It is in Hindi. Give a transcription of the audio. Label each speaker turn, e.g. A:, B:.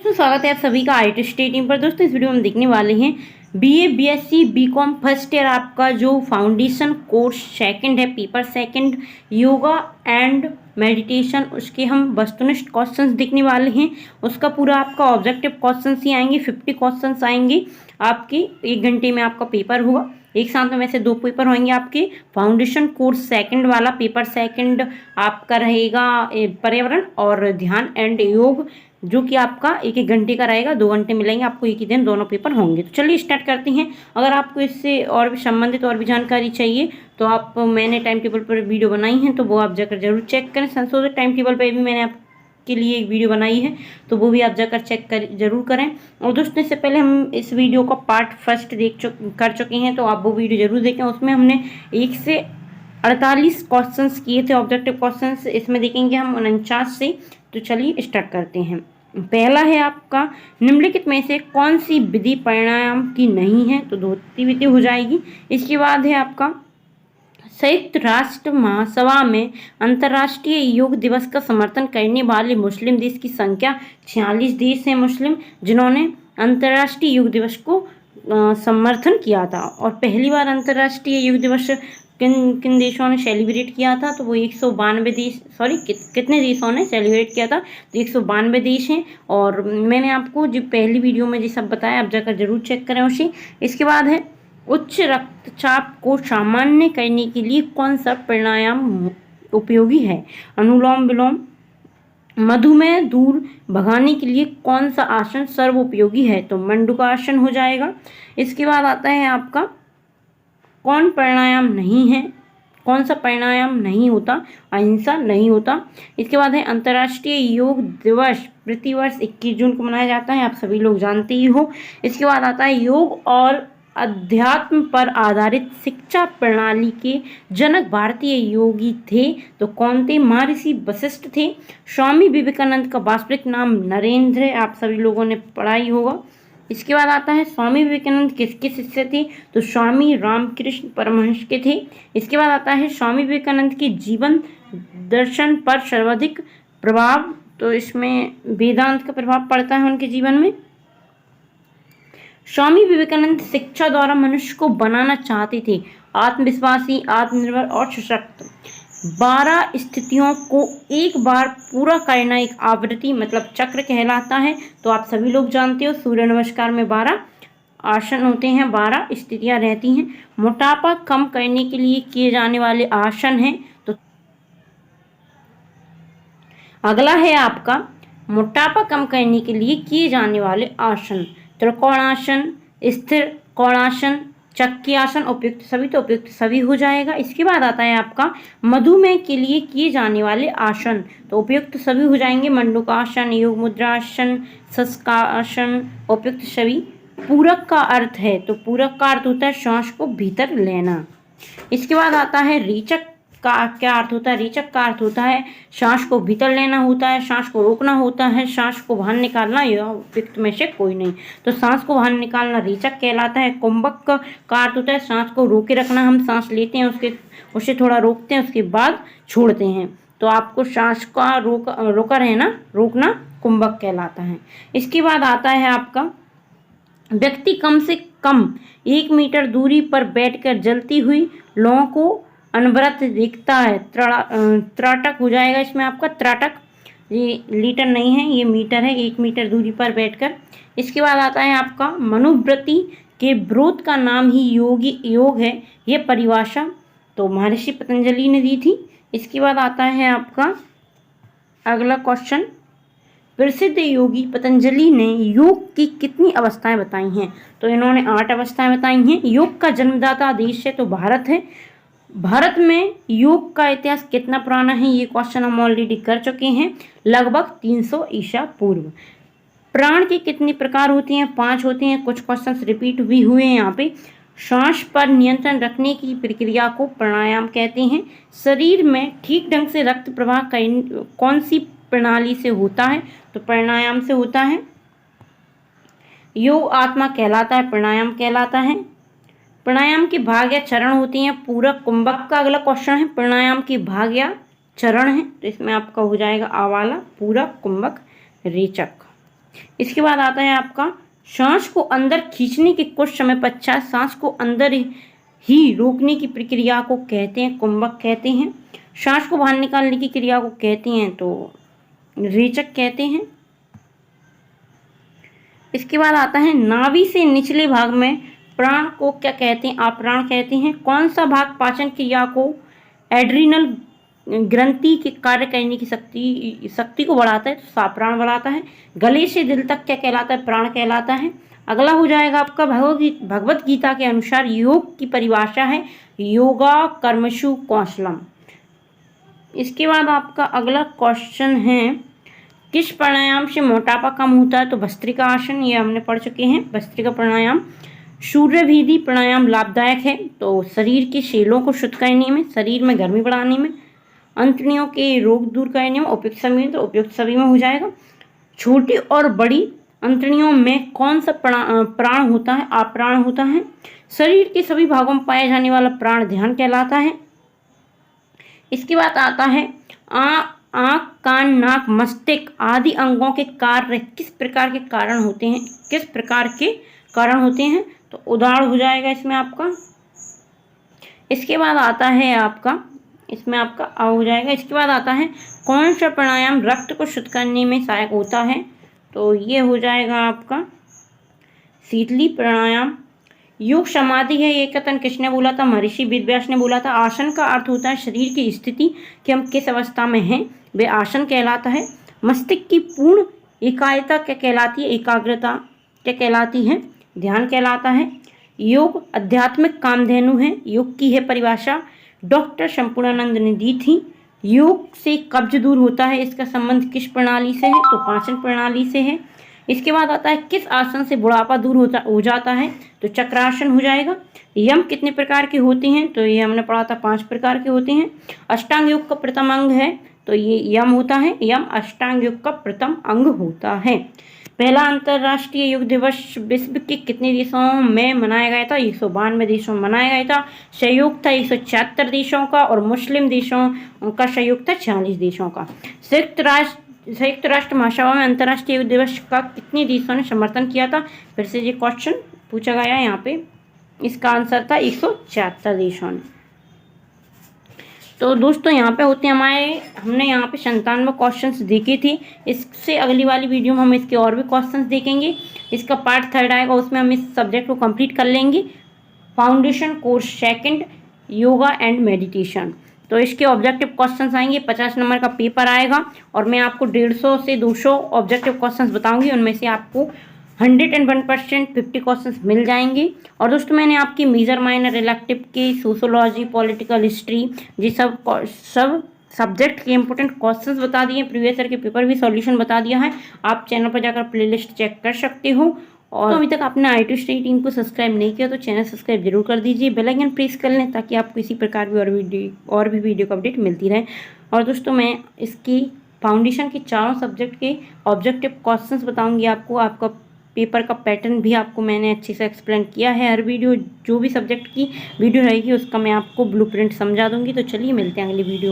A: दोस्तों स्वागत है आप सभी का IT स्टडी टीम पर। दोस्तों इस वीडियो में हम देखने वाले हैं BA BSc BCom first year आपका जो फाउंडेशन कोर्स सेकंड है, paper second yoga and meditation, उसके हम वस्तुनिष्ठ क्वेश्चंस देखने वाले हैं। उसका पूरा आपका ऑब्जेक्टिव क्वेश्चंस ही आएंगे, 50 क्वेश्चंस आएंगे आपके। 1 घंटे में आपका पेपर होगा। एक साथ में वैसे 2 पेपर होंगे आपके। फाउंडेशन कोर्स सेकंड वाला पेपर सेकंड आपका रहेगा पर्यावरण और ध्यान एंड योग, जो कि आपका 1-1 घंटे का रहेगा। 2 घंटे मिलेंगे आपको, एक ही दिन दोनों पेपर होंगे। तो चलिए स्टार्ट करते हैं। अगर आपको इससे और भी संबंधित और भी जानकारी चाहिए तो आप मैंने टाइम टेबल पर वीडियो बनाई है, तो वो आप जाकर जरूर चेक करें। संशोधित टाइम टेबल पर भी मैंने आपके लिए एक वीडियो बनाई है, तो वो भी आप जाकर चेक जरूर करें। और दोस्तों इससे पहले हम इस वीडियो का पार्ट फर्स्ट कर चुके हैं, तो आप वो वीडियो जरूर देखें। उसमें हमने 1 से 48 क्वेश्चंस किए थे, ऑब्जेक्टिव क्वेश्चंस। इसमें देखेंगे हम 49 से। तो चलिए स्टार्ट करते हैं। पहला है आपका, निम्नलिखित में से कौन सी विधि प्राणायाम की नहीं है? तो धोती विधि हो जाएगी। इसके बाद है आपका, संयुक्त राष्ट्र महासभा में अंतर्राष्ट्रीय योग दिवस का समर्थन करने वाले मुस्लिम देश की संख्या 46 देश हैं मुस्लिम, जिन्होंने अंतर्राष्ट्रीय योग दिवस को समर्थन किया था। और पहली बार अंतर्राष्ट्रीय योग दिवस किन किन देशों ने सेलिब्रेट किया था? तो वो 192 देश, कितने देशों ने सेलिब्रेट किया था? तो 192 देश हैं। और मैंने आपको जो पहली वीडियो में ये सब बताया, आप जाकर जरूर चेक करें उसे। इसके बाद है, उच्च रक्तचाप को सामान्य करने के लिए कौन सा प्राणायाम उपयोगी है? अनुलोम विलोम। मधुमेह दूर भगाने के लिए कौन सा आसन सर्वोपयोगी है? तो मंडूकासन हो जाएगा। इसके बाद आता है आपका, कौन प्राणायाम नहीं है? कौन सा प्राणायाम नहीं होता? अहिंसा नहीं होता। इसके बाद है, अंतर्राष्ट्रीय योग दिवस प्रतिवर्ष 21 जून को मनाया जाता है, आप सभी लोग जानते ही हो। इसके बाद आता है, योग और अध्यात्म पर आधारित शिक्षा प्रणाली के जनक भारतीय योगी थे। तो कौन थे? महर्षि वशिष्ठ थे। स्वामी विवेकानंद का वास्तविक नाम नरेंद्र है, आप सभी लोगों ने पढ़ा ही होगा। इसके बाद आता है, स्वामी विवेकानंद किसके शिष्य थे? तो स्वामी रामकृष्ण परमहंस के थे। इसके बाद आता है, स्वामी विवेकानंद के जीवन दर्शन पर सर्वाधिक प्रभाव, तो इसमें वेदांत का प्रभाव पड़ता है उनके जीवन में। स्वामी विवेकानंद शिक्षा द्वारा मनुष्य को बनाना चाहते थे आत्मविश्वासी, आत्मनिर्भर और सशक्त। 12 स्थितियों को एक बार पूरा करना एक आवृत्ति मतलब चक्र कहलाता है। तो आप सभी लोग जानते हो, सूर्य नमस्कार में 12 आसन होते हैं, 12 स्थितियां रहती हैं। मोटापा कम करने के लिए किए जाने वाले आसन हैं। तो अगला है आपका, मोटापा कम करने के लिए किए जाने वाले आसन, त्रिकोणासन, स्थिर कोणासन, चक्की आसन, उपयुक्त सभी, तो उपयुक्त सभी हो जाएगा। इसके बाद आता है आपका, मधुमेह के लिए किए जाने वाले आसन, तो उपयुक्त सभी हो जाएंगे। मंडूकासन, योग मुद्रासन, शशकासन, उपयुक्त सभी। पूरक का अर्थ है, तो पूरक का अर्थ होता है सांस को भीतर लेना। इसके बाद आता है, रेचक का क्या अर्थ होता है? रेचक का अर्थ होता है सांस को भीतर लेना होता है, सांस को रोकना होता है, सांस को बाहर निकालना, यह उपयुक्त में से कोई नहीं। तो सांस को बाहर निकालना रेचक कहलाता है। कुंभक का अर्थ होता है सांस को रोके रखना, हम सांस लेते हैं उसे थोड़ा रोकते हैं, उसके बाद छोड़ते हैं। तो आपको सांस का रोका रहना, रोकना कुंभक कहलाता है। इसके बाद आता है आपका, व्यक्ति कम से कम 1 मीटर दूरी पर बैठकर जलती हुई लौ को अनवरत देखता है। त्राटक हो जाएगा इसमें आपका, त्राटक। ये लीटर नहीं है, ये मीटर है, 1 मीटर दूरी पर बैठकर। इसके बाद आता है आपका, मनुवृत्ति के विरोध का नाम ही योग है, ये परिभाषा तो महर्षि पतंजलि ने दी थी। इसके बाद आता है आपका अगला क्वेश्चन, प्रसिद्ध योगी पतंजलि ने योग की कितनी अवस्थाएं बताई हैं? तो इन्होंने 8 अवस्थाएं बताई हैं। योग का जन्मदाता देश है, तो भारत है। भारत में योग का इतिहास कितना पुराना है? ये क्वेश्चन हम ऑलरेडी कर चुके हैं, लगभग 300 ईसा पूर्व। प्राण के कितने प्रकार होते हैं? 5 होते हैं। कुछ क्वेश्चंस रिपीट भी हुए हैं यहाँ पे। सांस पर नियंत्रण रखने की प्रक्रिया को प्राणायाम कहते हैं। शरीर में ठीक ढंग से रक्त प्रवाह कौन सी प्रणाली से होता है? तो प्राणायाम से होता है। योग आत्मा कहलाता है, प्राणायाम कहलाता है। प्राणायाम के भाग या चरण होती हैं। पूरक कुंभक का अगला क्वेश्चन है, प्राणायाम के भाग या चरण है, तो इसमें आपका हो जाएगा आवाला, पूरक, कुंभक, रेचक। इसके बाद आता है आपका सांस को अंदर खींचने के कुछ समय पश्चात सांस को अंदर ही रोकने की प्रक्रिया को कहते हैं कुंभक कहते हैं। सांस को बाहर निकालने की क्रिया को कहते हैं तो रेचक कहते हैं। इसके बाद आता है नाभि से निचले भाग में प्राण को क्या कहते हैं? अप्राण कहते हैं। कौन सा भाग पाचन क्रिया को एड्रिनल ग्रंथि के कार्य करने की शक्ति को बढ़ाता है? तो साप्राण बढ़ाता है। गले से दिल तक क्या कहलाता है? प्राण कहलाता है। अगला हो जाएगा आपका भगवत गीता के अनुसार योग की परिभाषा है योगा कर्मसु कौशलम। इसके बाद आपका अगला क्वेश्चन है किस प्राणायाम से मोटापा कम होता है? तो भस्त्रिका आसन, ये हमने पढ़ चुके हैं भस्त्रिका प्राणायाम। सूर्यभीदी प्राणायाम लाभदायक है तो शरीर के सेलों को शुद्ध करने में, शरीर में गर्मी बढ़ाने में, अंतड़ियों के रोग दूर करने में उपयुक्त सभी में, तो उपयुक्त सभी में हो जाएगा। छोटी और बड़ी अंतड़ियों में कौन सा प्राण होता है? अप्राण होता है। शरीर के सभी भागों में पाया जाने वाला प्राण ध्यान कहलाता है। इसके बाद आता है आँख, कान, नाक, मस्तिष्क आदि अंगों के कार्य किस प्रकार के कारण होते हैं? किस प्रकार के कारण होते हैं? तो उदाहरण हो जाएगा इसमें आपका। इसके बाद आता है आपका इसमें आपका हो जाएगा। इसके बाद आता है कौन सा प्राणायाम रक्त को शुद्ध करने में सहायक होता है? तो ये हो जाएगा आपका शीतली प्राणायाम। योग समाधि है ये कथन किसने बोला था? महर्षि वेदव्यास ने बोला था। आसन का अर्थ होता है शरीर की स्थिति कि हम किस अवस्था में हैं, वे आसन कहलाता है। मस्तिष्क की पूर्ण एकाग्रता क्या कहलाती है? एकाग्रता क्या कहलाती है? ध्यान कहलाता है। योग आध्यात्मिक कामधेनु है, योग की है परिभाषा डॉक्टर संपूर्णानंद ने दी थी। योग से कब्ज दूर होता है, इसका संबंध किस प्रणाली से है? तो पाचन प्रणाली से है। इसके बाद आता है किस आसन से बुढ़ापा दूर हो जाता है? तो चक्रासन हो जाएगा। यम कितने प्रकार के होते हैं? तो ये हमने पढ़ा था 5 प्रकार के होते हैं। अष्टांग योग का प्रथम अंग है तो ये यम होता है। यम अष्टांग योग का प्रथम अंग होता है। पहला अंतर्राष्ट्रीय योग दिवस विश्व के कितने देशों में मनाया गया था? 192 देशों में मनाया गया था। सहयोग था 176 देशों का और मुस्लिम देशों का सहयोग था 46 देशों का। संयुक्त राष्ट्र महासभा में अंतर्राष्ट्रीय योग दिवस का कितने देशों ने समर्थन किया था? फिर से ये क्वेश्चन पूछा गया है यहाँ पे। इसका आंसर था 176 देशों ने। तो दोस्तों यहाँ पे होते हैं हमने यहाँ पे 97 क्वेश्चंस देखे थे। इससे अगली वाली वीडियो में हम इसके और भी क्वेश्चंस देखेंगे। इसका पार्ट 3 आएगा, उसमें हम इस सब्जेक्ट को कंप्लीट कर लेंगे। Foundation course second yoga and meditation. तो इसके ऑब्जेक्टिव क्वेश्चंस आएंगे, 50 नंबर का पेपर आएगा और मैं आपको 150 से 200 ऑब्जेक्टिव क्वेश्चंस बताऊंगी। उनमें से आपको 101% 50 क्वेश्चंस मिल जाएंगे। और दोस्तों मैंने आपकी मेजर माइनर इलेक्टिव के सोशोलॉजी, पॉलिटिकल हिस्ट्री ये सब सब्जेक्ट के इंपॉर्टेंट क्वेश्चंस बता दिए, प्रीवियस ईयर के पेपर भी सॉल्यूशन बता दिया है। आप चैनल पर जाकर प्लेलिस्ट चेक कर सकते हो। और तो अभी तक आपने आई टू स्टडी टीम को सब्सक्राइब नहीं किया तो चैनल सब्सक्राइब जरूर कर दीजिए, बेल आइकन प्रेस कर लें ताकि आपको इसी प्रकार की और भी वीडियो का अपडेट मिलती रहे। और दोस्तों मैं इसकी फाउंडेशन के 4 सब्जेक्ट के ऑब्जेक्टिव क्वेश्चंस बताऊंगी आपको। आपका पेपर का पैटर्न भी आपको मैंने अच्छे से एक्सप्लेन किया है। हर वीडियो जो भी सब्जेक्ट की वीडियो रहेगी उसका मैं आपको ब्लूप्रिंट समझा दूंगी। तो चलिए मिलते हैं अगली वीडियो।